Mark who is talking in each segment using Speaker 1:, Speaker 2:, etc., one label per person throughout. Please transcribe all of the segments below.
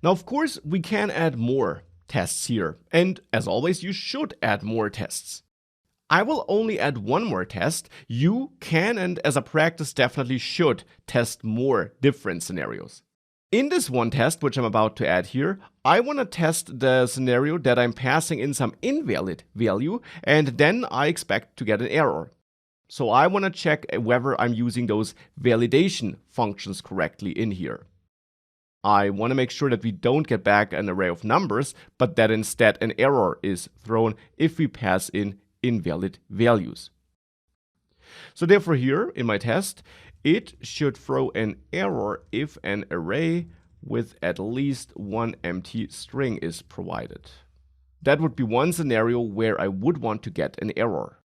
Speaker 1: Now, of course, we can add more tests here, and as always, you should add more tests. I will only add one more test. You can, and as a practice, definitely should test more different scenarios. In this one test, which I'm about to add here, I want to test the scenario that I'm passing in some invalid value, and then I expect to get an error. So I want to check whether I'm using those validation functions correctly in here. I want to make sure that we don't get back an array of numbers, but that instead an error is thrown if we pass in invalid values. So therefore here in my test, it should throw an error if an array with at least one empty string is provided. That would be one scenario where I would want to get an error.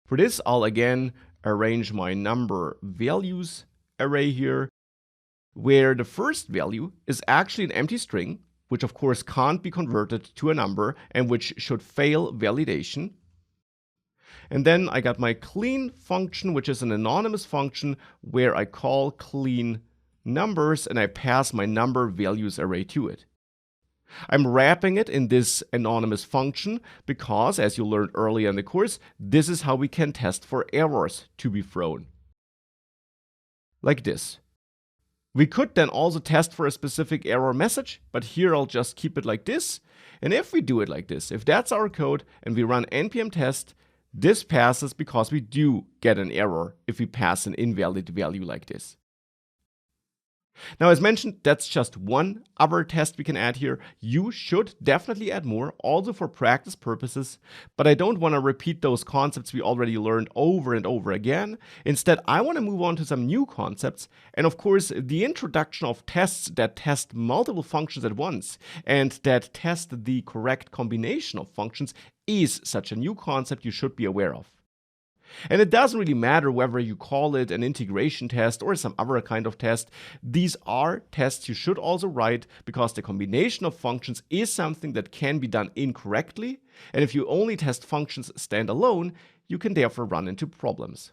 Speaker 1: For this, I'll again arrange my number values array here, where the first value is actually an empty string, which of course can't be converted to a number and which should fail validation. And then I got my clean function, which is an anonymous function where I call clean numbers and I pass my number values array to it. I'm wrapping it in this anonymous function because, as you learned earlier in the course, this is how we can test for errors to be thrown. Like this. We could then also test for a specific error message, but here I'll just keep it like this. And if we do it like this, if that's our code and we run npm test, this passes because we do get an error if we pass an invalid value like this. Now, as mentioned, that's just one other test we can add here. You should definitely add more, also for practice purposes, but I don't want to repeat those concepts we already learned over and over again. Instead, I want to move on to some new concepts, and of course, the introduction of tests that test multiple functions at once and that test the correct combination of functions is such a new concept you should be aware of. And it doesn't really matter whether you call it an integration test or some other kind of test. These are tests you should also write because the combination of functions is something that can be done incorrectly. And if you only test functions standalone, you can therefore run into problems.